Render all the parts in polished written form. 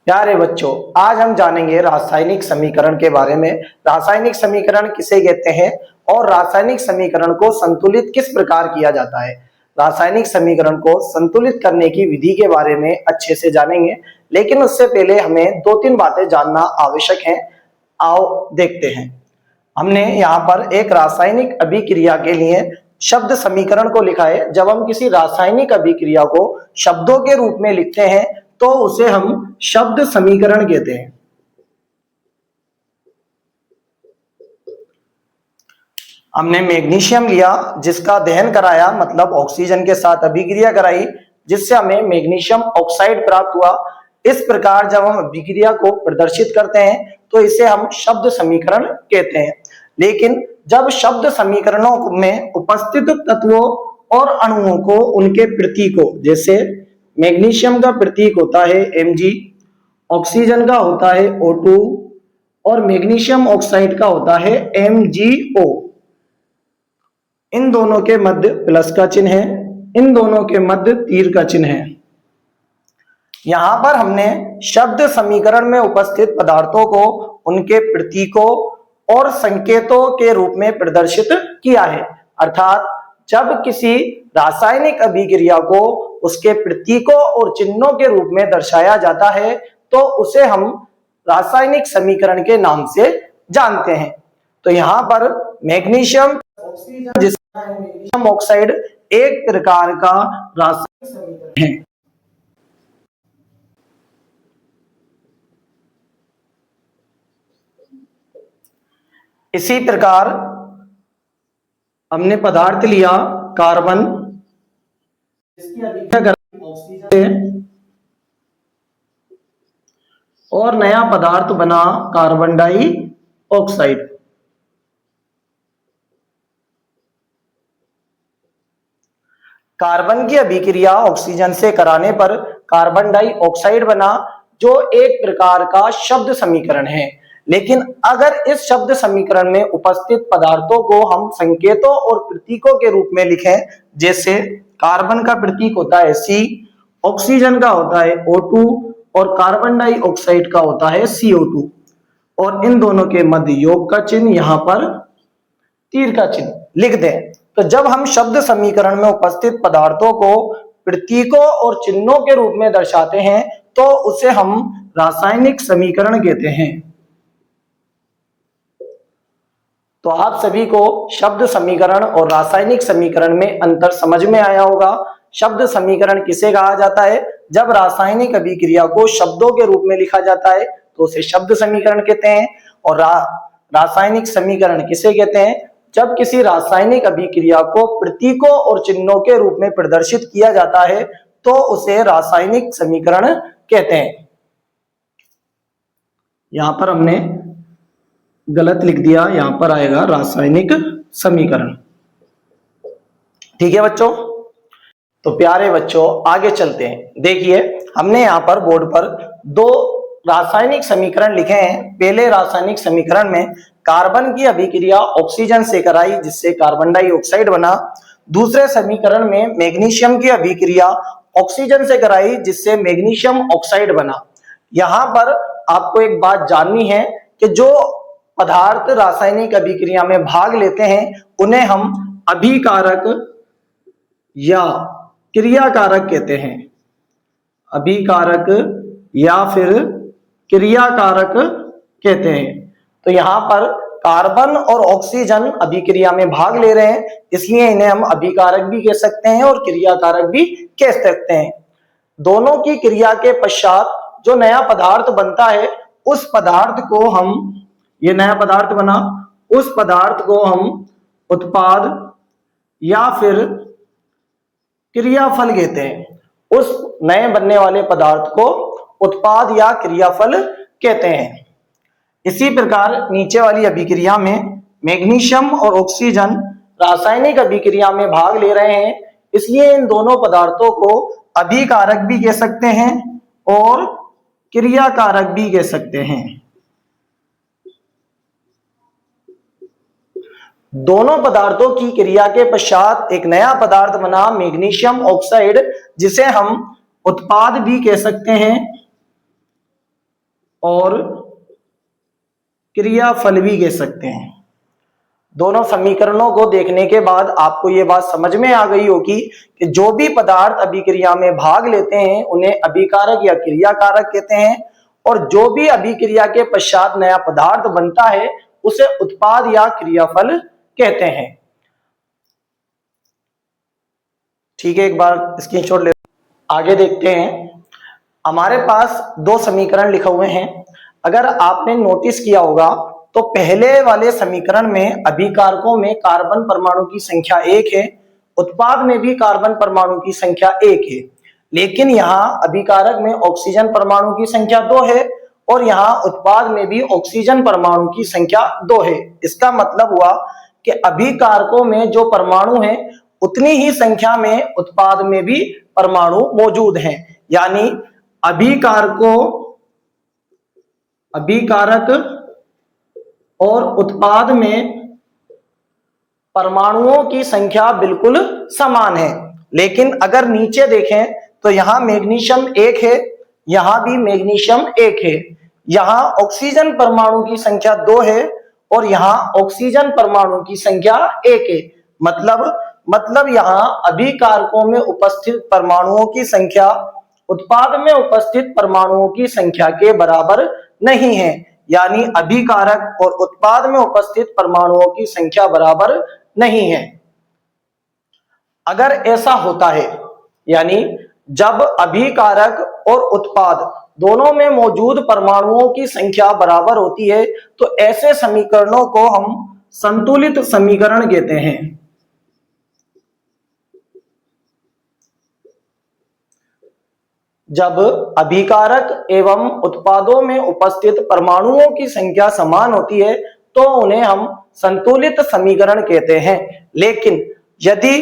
प्यारे बच्चों, आज हम जानेंगे रासायनिक समीकरण के बारे में। रासायनिक समीकरण किसे कहते हैं और रासायनिक समीकरण को संतुलित किस प्रकार किया जाता है। रासायनिक समीकरण को संतुलित करने की विधि के बारे में अच्छे से जानेंगे, लेकिन उससे पहले हमें दो तीन बातें जानना आवश्यक है। आओ देखते हैं। हमने यहाँ पर एक रासायनिक अभिक्रिया के लिए शब्द समीकरण को लिखा है। जब हम किसी रासायनिक अभिक्रिया को शब्दों के रूप में लिखते हैं तो उसे हम शब्द समीकरण कहते हैं। हमने मैग्नीशियम लिया, जिसका दहन कराया, मतलब ऑक्सीजन के साथ अभिक्रिया कराई, जिससे हमें मैग्नीशियम ऑक्साइड प्राप्त हुआ। इस प्रकार जब हम अभिक्रिया को प्रदर्शित करते हैं तो इसे हम शब्द समीकरण कहते हैं। लेकिन जब शब्द समीकरणों में उपस्थित तत्वों और अणुओं को उनके प्रतीकों, जैसे मैग्नीशियम का प्रतीक होता है Mg, ऑक्सीजन का होता है O2 और मैग्नीशियम ऑक्साइड का होता है MgO, इन दोनों के मध्य प्लस का चिन्ह है, इन दोनों के मध्य तीर का चिन्ह है। यहां पर हमने शब्द समीकरण में उपस्थित पदार्थों को उनके प्रतीकों और संकेतों के रूप में प्रदर्शित किया है। अर्थात जब किसी रासायनिक अभिक्रिया को उसके प्रतीकों और चिन्हों के रूप में दर्शाया जाता है तो उसे हम रासायनिक समीकरण के नाम से जानते हैं। तो यहाँ पर मैग्नीशियम ऑक्सीजन, जिसका है मैग्नीशियम ऑक्साइड, एक प्रकार का रासायनिक समीकरण है। इसी प्रकार हमने पदार्थ लिया कार्बन, इसकी अभिक्रिया ऑक्सीजन से और नया पदार्थ बना कार्बन डाइऑक्साइड। कार्बन की अभिक्रिया ऑक्सीजन से कराने पर कार्बन डाइऑक्साइड बना, जो एक प्रकार का शब्द समीकरण है। लेकिन अगर इस शब्द समीकरण में उपस्थित पदार्थों को हम संकेतों और प्रतीकों के रूप में लिखें, जैसे कार्बन का प्रतीक होता है C, ऑक्सीजन का होता है O2 और कार्बन डाइऑक्साइड का होता है CO2, और इन दोनों के मध्य योग का चिन्ह, यहां पर तीर का चिन्ह लिख दें, तो जब हम शब्द समीकरण में उपस्थित पदार्थों को प्रतीकों और चिन्हों के रूप में दर्शाते हैं तो उसे हम रासायनिक समीकरण कहते हैं। तो आप सभी को शब्द समीकरण और रासायनिक समीकरण में अंतर समझ में आया होगा। शब्द समीकरण किसे कहा जाता है? जब रासायनिक अभिक्रिया को शब्दों के रूप में लिखा जाता है तो उसे शब्द समीकरण कहते हैं। और रासायनिक समीकरण किसे कहते हैं? जब किसी रासायनिक अभिक्रिया को प्रतीकों और चिन्हों के रूप में प्रदर्शित किया जाता है तो उसे रासायनिक समीकरण कहते हैं। यहां पर हमने गलत लिख दिया, यहां पर आएगा रासायनिक समीकरण। ठीक है बच्चों, तो प्यारे बच्चों आगे चलते हैं। देखिए, हमने यहां पर बोर्ड पर दो रासायनिक समीकरण लिखे हैं। पहले रासायनिक समीकरण में कार्बन की अभिक्रिया ऑक्सीजन से कराई, जिससे कार्बन डाइऑक्साइड बना। दूसरे समीकरण में मैग्नीशियम की अभिक्रिया ऑक्सीजन से कराई, जिससे मैग्नीशियम ऑक्साइड बना। यहां पर आपको एक बात जाननी है कि जो पदार्थ रासायनिक अभिक्रिया में भाग लेते हैं उन्हें हम अभिकारक या क्रियाकारक कहते हैं। अभिकारक या फिर क्रियाकारक कहते हैं। तो यहाँ पर कार्बन और ऑक्सीजन अभिक्रिया में भाग ले रहे हैं, इसलिए इन्हें हम अभिकारक भी कह सकते हैं और क्रियाकारक भी कह सकते हैं। दोनों की क्रिया के पश्चात जो नया पदार्थ बनता है उस पदार्थ को हम, ये नया पदार्थ बना, उस पदार्थ को हम उत्पाद या फिर क्रियाफल कहते हैं। उस नए बनने वाले पदार्थ को उत्पाद या क्रियाफल कहते हैं। इसी प्रकार नीचे वाली अभिक्रिया में मैग्नीशियम और ऑक्सीजन रासायनिक अभिक्रिया में भाग ले रहे हैं, इसलिए इन दोनों पदार्थों को अभिकारक भी कह सकते हैं और क्रियाकारक भी कह सकते हैं। दोनों पदार्थों की क्रिया के पश्चात एक नया पदार्थ बना मैग्नीशियम ऑक्साइड, जिसे हम उत्पाद भी कह सकते हैं और क्रियाफल भी कह सकते हैं। दोनों समीकरणों को देखने के बाद आपको ये बात समझ में आ गई होगी कि जो भी पदार्थ अभिक्रिया में भाग लेते हैं उन्हें अभिकारक या क्रियाकारक कहते हैं, और जो भी अभिक्रिया के पश्चात नया पदार्थ बनता है उसे उत्पाद या क्रियाफल कहते हैं। ठीक है, एक बार स्क्रीनशॉट ले। आगे देखते हैं, हमारे पास दो समीकरण लिखे हुए हैं। अगर आपने नोटिस किया होगा तो पहले वाले समीकरण में अभिकारकों में कार्बन परमाणु की संख्या 1 है, उत्पाद में भी कार्बन परमाणु की संख्या 1 है, लेकिन यहाँ अभिकारक में ऑक्सीजन परमाणु की संख्या 2 है और यहाँ उत्पाद में भी ऑक्सीजन परमाणु की संख्या 2 है। इसका मतलब हुआ कि अभिकारकों में जो परमाणु है उतनी ही संख्या में उत्पाद में भी परमाणु मौजूद हैं, यानी अभिकारक और उत्पाद में परमाणुओं की संख्या बिल्कुल समान है। लेकिन अगर नीचे देखें तो यहाँ मैग्नीशियम 1 है, यहाँ भी मैग्नीशियम 1 है, यहाँ ऑक्सीजन परमाणु की संख्या 2 है और यहाँ ऑक्सीजन परमाणु की संख्या 1 है। मतलब यहाँ अभिकारकों में उपस्थित परमाणुओं की संख्या उत्पाद में उपस्थित परमाणुओं की संख्या के बराबर नहीं है, यानी अभिकारक और उत्पाद में उपस्थित परमाणुओं की संख्या बराबर नहीं है। अगर ऐसा होता है, यानी जब अभिकारक और उत्पाद दोनों में मौजूद परमाणुओं की संख्या बराबर होती है तो ऐसे समीकरणों को हम संतुलित समीकरण कहते हैं। जब अभिकारक एवं उत्पादों में उपस्थित परमाणुओं की संख्या समान होती है तो उन्हें हम संतुलित समीकरण कहते हैं। लेकिन यदि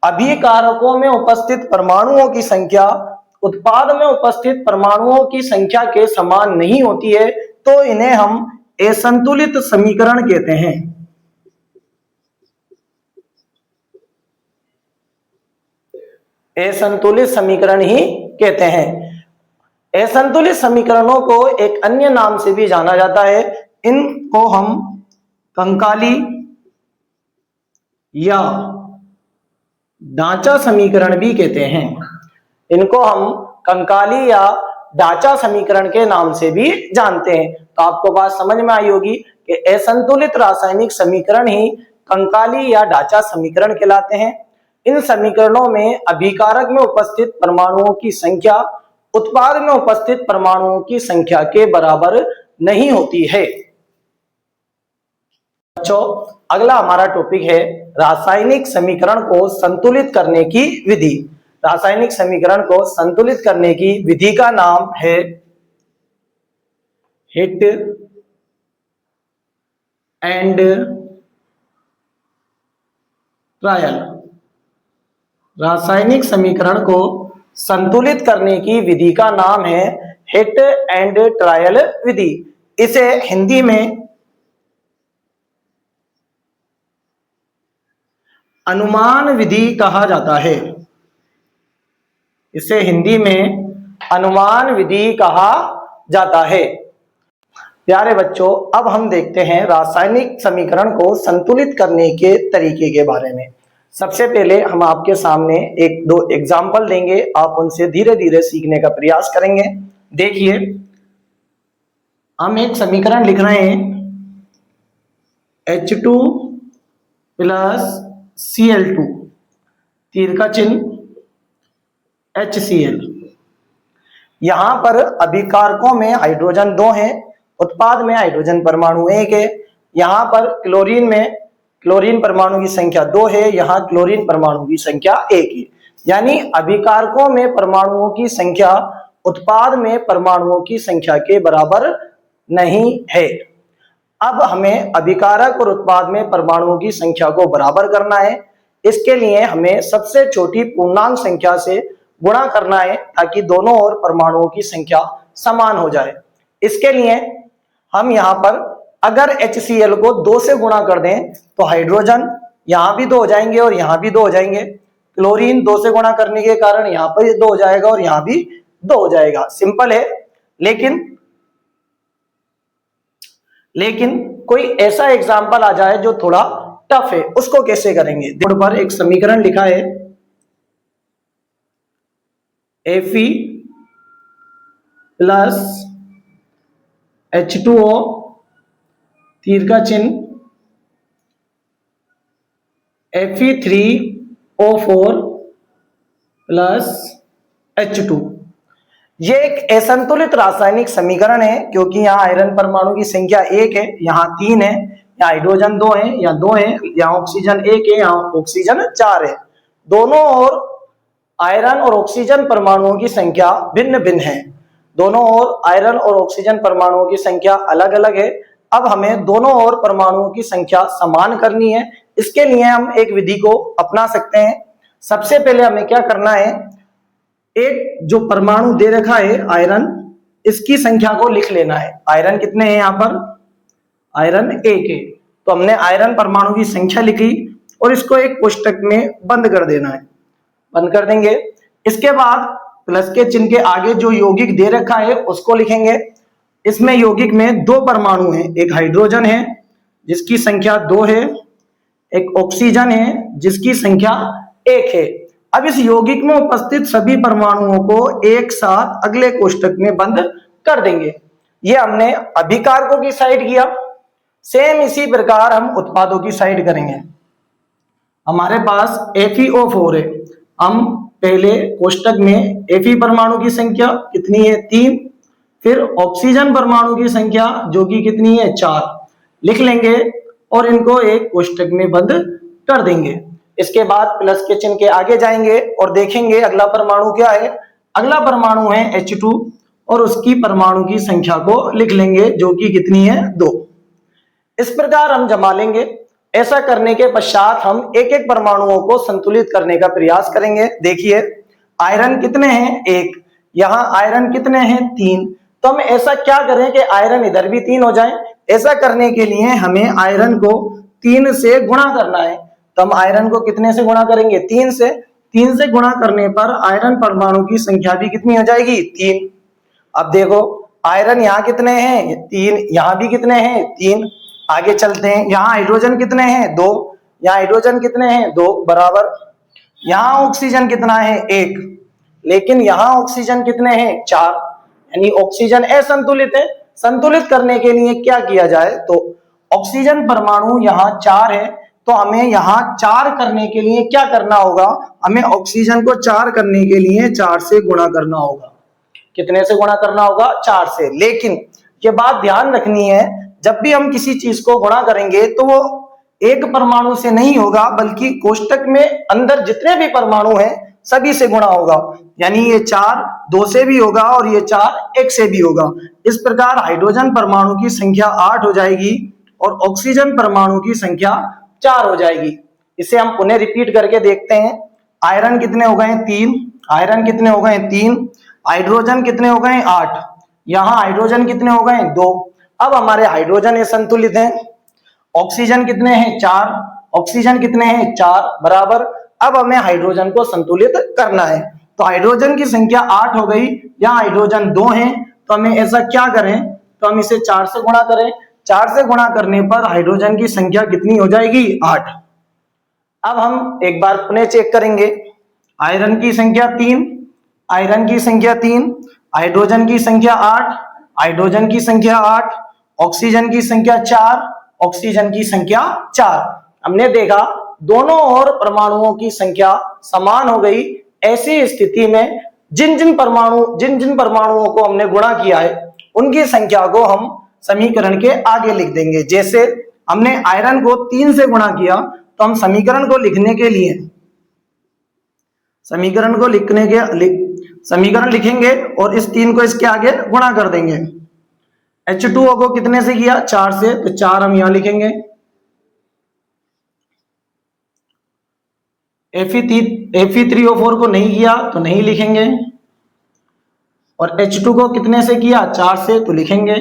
अभिकारकों में उपस्थित परमाणुओं की संख्या उत्पाद में उपस्थित परमाणुओं की संख्या के समान नहीं होती है तो इन्हें हम असंतुलित समीकरण कहते हैं। असंतुलित समीकरण ही कहते हैं। असंतुलित समीकरणों को एक अन्य नाम से भी जाना जाता है, इनको हम कंकाली या ढांचा समीकरण भी कहते हैं। इनको हम कंकाली या ढांचा समीकरण के नाम से भी जानते हैं। तो आपको बात समझ में आई होगी कि असंतुलित रासायनिक समीकरण ही कंकाली या ढांचा समीकरण कहलाते हैं। इन समीकरणों में अभिकारक में उपस्थित परमाणुओं की संख्या उत्पाद में उपस्थित परमाणुओं की संख्या के बराबर नहीं होती है। बच्चों, अगला हमारा टॉपिक है रासायनिक समीकरण को संतुलित करने की विधि। रासायनिक समीकरण को संतुलित करने की विधि का नाम है हिट एंड ट्रायल। रासायनिक समीकरण को संतुलित करने की विधि का नाम है हिट एंड ट्रायल विधि। इसे हिंदी में अनुमान विधि कहा जाता है। इसे हिंदी में अनुमान विधि कहा जाता है। प्यारे बच्चों, अब हम देखते हैं रासायनिक समीकरण को संतुलित करने के तरीके के बारे में। सबसे पहले हम आपके सामने एक दो एग्जाम्पल देंगे, आप उनसे धीरे धीरे सीखने का प्रयास करेंगे। देखिए, हम एक समीकरण लिख रहे हैं H2 प्लस Cl2, तीर का चिन्ह HCl। यहां पर अभिकारकों में हाइड्रोजन 2 है, उत्पाद में हाइड्रोजन परमाणु 1 है। यहां पर क्लोरीन में क्लोरीन परमाणु की संख्या 2 है, यहाँ क्लोरीन परमाणु की संख्या 1 है। यानी अभिकारकों में परमाणुओं की संख्या उत्पाद में परमाणुओं की संख्या के बराबर नहीं है। अब हमें अभिकारक और उत्पाद में परमाणुओं की संख्या को बराबर करना है। इसके लिए हमें सबसे छोटी पूर्णांक संख्या से गुणा करना है ताकि दोनों ओर परमाणुओं की संख्या समान हो जाए। इसके लिए हम यहाँ पर अगर HCl को 2 से गुणा कर दें तो हाइड्रोजन यहाँ भी 2 हो जाएंगे और यहाँ भी 2 हो जाएंगे। क्लोरीन 2 से गुणा करने के कारण यहाँ पर 2 हो जाएगा और यहाँ भी 2 हो जाएगा। सिंपल है। लेकिन लेकिन कोई ऐसा एग्जाम्पल आ जाए जो थोड़ा टफ है, उसको कैसे करेंगे। बोर्ड पर एक समीकरण लिखा है Fe प्लस H2O तीर का चिन्ह Fe3O4 प्लस H2। ये एक असंतुलित रासायनिक समीकरण है, क्योंकि यहाँ आयरन परमाणु की संख्या 1 है, यहाँ 3 है, यहाँ हाइड्रोजन 2 है, यहाँ 2 है, यहाँ ऑक्सीजन 1 है, यहाँ ऑक्सीजन 4 है। दोनों ओर आयरन और ऑक्सीजन परमाणुओं की संख्या भिन्न भिन्न है, दोनों ओर आयरन और ऑक्सीजन परमाणुओं की संख्या अलग अलग है। अब हमें दोनों ओर परमाणुओं की संख्या समान करनी है। इसके लिए हम एक विधि को अपना सकते हैं। सबसे पहले हमें क्या करना है, एक जो परमाणु दे रखा है आयरन, इसकी संख्या को लिख लेना है। आयरन कितने हैं यहाँ पर, आयरन 1 है, तो हमने आयरन परमाणु की संख्या लिखी और इसको एक कोष्टक में बंद कर देना है, बंद कर देंगे। इसके बाद प्लस के चिन्ह के आगे जो यौगिक दे रखा है उसको लिखेंगे। इसमें यौगिक में 2 परमाणु हैं, एक हाइड्रोजन है जिसकी संख्या 2 है, एक ऑक्सीजन है जिसकी संख्या 1 है। अब इस यौगिक में उपस्थित सभी परमाणुओं को एक साथ अगले कोष्टक में बंद कर देंगे। ये हमने अभिकारकों की साइड किया। सेम इसी प्रकार हम उत्पादों की साइड करेंगे। हमारे पास FeO4 है, हम पहले कोष्टक में Fe परमाणु की संख्या कितनी है 3, फिर ऑक्सीजन परमाणु की संख्या जो कि कितनी है 4 लिख लेंगे और इनको एक कोष्टक में बंद कर देंगे। इसके बाद प्लस के चिन्ह के आगे जाएंगे और देखेंगे अगला परमाणु क्या है। अगला परमाणु है H2 और उसकी परमाणु की संख्या को लिख लेंगे जो कि कितनी है 2। इस प्रकार हम जमा लेंगे। ऐसा करने के पश्चात हम एक एक परमाणुओं को संतुलित करने का प्रयास करेंगे। देखिए आयरन कितने हैं 1, यहाँ आयरन कितने हैं 3, तो हम ऐसा क्या करें कि आयरन इधर भी 3 हो जाए। ऐसा करने के लिए हमें आयरन को 3 से गुणा करना है। तो हम आयरन को कितने से गुणा करेंगे 3 से। 3 से गुणा करने पर आयरन परमाणु की संख्या भी कितनी हो जाएगी 3। अब देखो आयरन यहाँ कितने हैं 3, यहाँ भी कितने हैं 3। आगे चलते हैं, यहाँ हाइड्रोजन कितने हैं 2, यहाँ हाइड्रोजन कितने हैं 2 बराबर। यहाँ ऑक्सीजन कितना है 1, लेकिन यहाँ ऑक्सीजन कितने हैं 4, यानी ऑक्सीजन असंतुलित है। संतुलित करने के लिए क्या किया जाए, तो ऑक्सीजन परमाणु यहाँ 4 है, तो हमें यहाँ 4 करने के लिए क्या करना होगा, हमें ऑक्सीजन को 4 करने के लिए 4 से गुणा करना होगा। कितने से गुणा करना होगा 4 से। लेकिन ये बात ध्यान रखनी है, जब भी हम किसी चीज को गुणा करेंगे तो वो एक परमाणु से नहीं होगा, बल्कि कोष्टक में अंदर जितने भी परमाणु हैं सभी से गुणा होगा। यानी ये 4 2 से भी होगा और ये 4 1 से भी होगा। इस प्रकार हाइड्रोजन परमाणु की संख्या 8 हो जाएगी और ऑक्सीजन परमाणु की संख्या 4 हो जाएगी। इसे हम पुनः रिपीट करके देखते हैं। आयरन कितने हो गए 3, आयरन कितने हो गए 3, हाइड्रोजन कितने हो गए 8, यहाँ हाइड्रोजन कितने हो गए 2। अब हमारे हाइड्रोजन ये संतुलित हैं। ऑक्सीजन कितने हैं 4, ऑक्सीजन कितने हैं 4 बराबर। अब हमें हाइड्रोजन को संतुलित करना है, तो हाइड्रोजन की संख्या 8 हो गई, यहाँ हाइड्रोजन 2 है, तो हमें ऐसा क्या करें, तो हम इसे 4 से गुणा करें। 4 से गुणा करने पर हाइड्रोजन की संख्या कितनी हो जाएगी 8। अब हम एक बार पुनः चेक करेंगे। आयरन की संख्या 3, आयरन की संख्या 3, हाइड्रोजन की संख्या 8, हाइड्रोजन की संख्या 8, ऑक्सीजन की संख्या 4, ऑक्सीजन की संख्या 4। हमने देखा दोनों ओर परमाणुओं की संख्या समान हो गई। ऐसी स्थिति में जिन जिन परमाणुओं को हमने गुणा किया है उनकी संख्या को हम समीकरण के आगे लिख देंगे। जैसे हमने आयरन को 3 से गुणा किया, तो हम समीकरण को लिखने के लिए समीकरण लिखेंगे और इस 3 को इसके आगे गुणा कर देंगे। H2O को कितने से किया 4 से, तो 4 हम यहां लिखेंगे। Fe3O4 को नहीं किया तो नहीं लिखेंगे, और H2 को कितने से किया 4 से, तो लिखेंगे।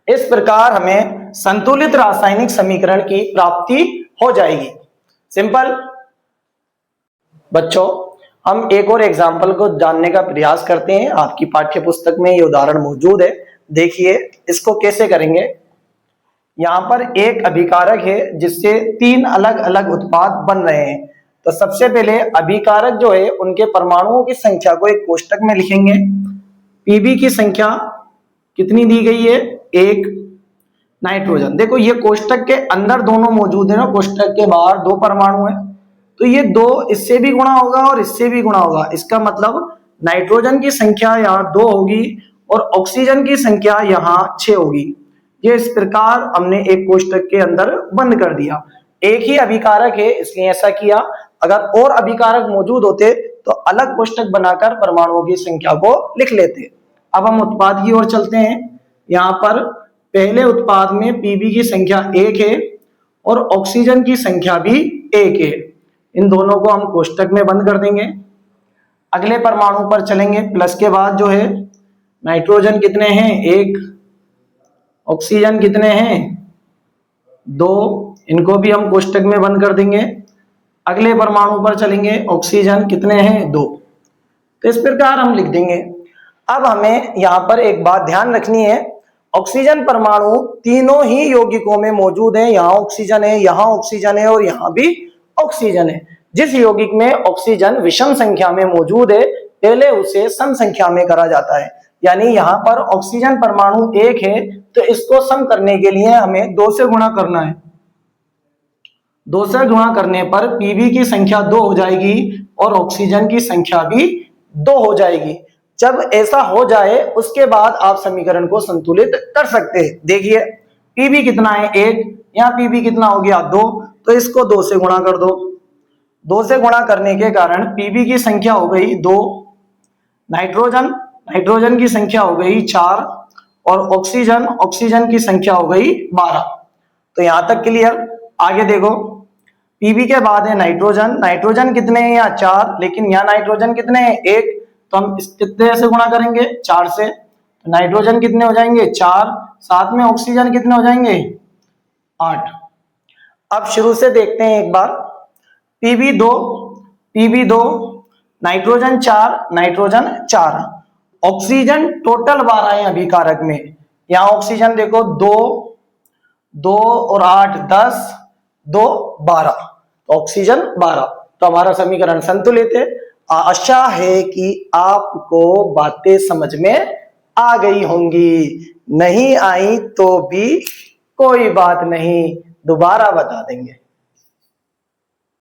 इस प्रकार हमें संतुलित रासायनिक समीकरण की प्राप्ति हो जाएगी। सिंपल। बच्चों हम एक और एग्जाम्पल को जानने का प्रयास करते हैं। आपकी पाठ्य पुस्तक में ये उदाहरण मौजूद है, देखिए इसको कैसे करेंगे। यहाँ पर एक अभिकारक है जिससे 3 अलग अलग उत्पाद बन रहे हैं। तो सबसे पहले अभिकारक जो है उनके परमाणुओं की संख्या को एक कोष्टक में लिखेंगे। पीबी की संख्या कितनी दी गई है, 1। नाइट्रोजन, देखो ये कोष्टक के अंदर दोनों मौजूद है ना, कोष्टक के बाहर 2 परमाणु है, तो ये 2 इससे भी गुणा होगा और इससे भी गुणा होगा। इसका मतलब नाइट्रोजन की संख्या यहाँ 2 होगी और ऑक्सीजन की संख्या यहाँ 6 होगी। ये इस प्रकार हमने एक कोष्टक के अंदर बंद कर दिया। एक ही अभिकारक है इसलिए ऐसा किया, अगर और अभिकारक मौजूद होते तो अलग कोष्टक बनाकर परमाणुओं की संख्या को लिख लेते। अब हम उत्पाद की ओर चलते हैं। यहाँ पर पहले उत्पाद में पीबी की संख्या 1 है और ऑक्सीजन की संख्या भी 1 है। इन दोनों को हम कोष्टक में बंद कर देंगे। अगले परमाणु पर चलेंगे। प्लस के बाद जो है नाइट्रोजन कितने हैं, 1। ऑक्सीजन कितने हैं, 2। इनको भी हम कोष्टक में बंद कर देंगे। अगले परमाणु पर चलेंगे। ऑक्सीजन कितने हैं, 2। तो इस प्रकार हम लिख देंगे। अब हमें यहाँ पर एक बात ध्यान रखनी है, ऑक्सीजन परमाणु तीनों ही यौगिकों में मौजूद है। यहाँ ऑक्सीजन है, यहाँ ऑक्सीजन है और यहाँ भी ऑक्सीजन है। जिस यौगिक में ऑक्सीजन विषम संख्या में मौजूद है पहले उसे सम संख्या में करा जाता है। यानी यहाँ पर ऑक्सीजन परमाणु 1 है तो इसको सम करने के लिए हमें 2 से गुणा करना है। 2 से गुणा करने पर पीबी की संख्या 2 हो जाएगी और ऑक्सीजन की संख्या भी 2 हो जाएगी। जब ऐसा हो जाए उसके बाद आप समीकरण को संतुलित कर सकते हैं। देखिए पीबी कितना है, 1, यहाँ पीबी कितना हो गया, 2, तो इसको 2 से गुणा कर दो। 2 से गुणा करने के कारण पीबी की संख्या हो गई 2, नाइट्रोजन की संख्या हो गई 4 और ऑक्सीजन की संख्या हो गई 12। तो यहां तक क्लियर। आगे देखो पीबी के बाद है नाइट्रोजन कितने हैं, यहाँ 4, लेकिन यहाँ नाइट्रोजन कितने हैं, 1, तो हम इस कितने से गुणा करेंगे, 4 से। तो नाइट्रोजन कितने हो जाएंगे, 4, साथ में ऑक्सीजन कितने हो जाएंगे, 8। अब शुरू से देखते हैं एक बार। पीबी 2, नाइट्रोजन 4, ऑक्सीजन टोटल 12 है अभिकारक में। यहाँ ऑक्सीजन देखो 2 और 8 10, 2 12, तो ऑक्सीजन 12। तो हमारा समीकरण संतुलित है। आशा है कि आपको बातें समझ में आ गई होंगी, नहीं आई तो भी कोई बात नहीं, दोबारा बता देंगे।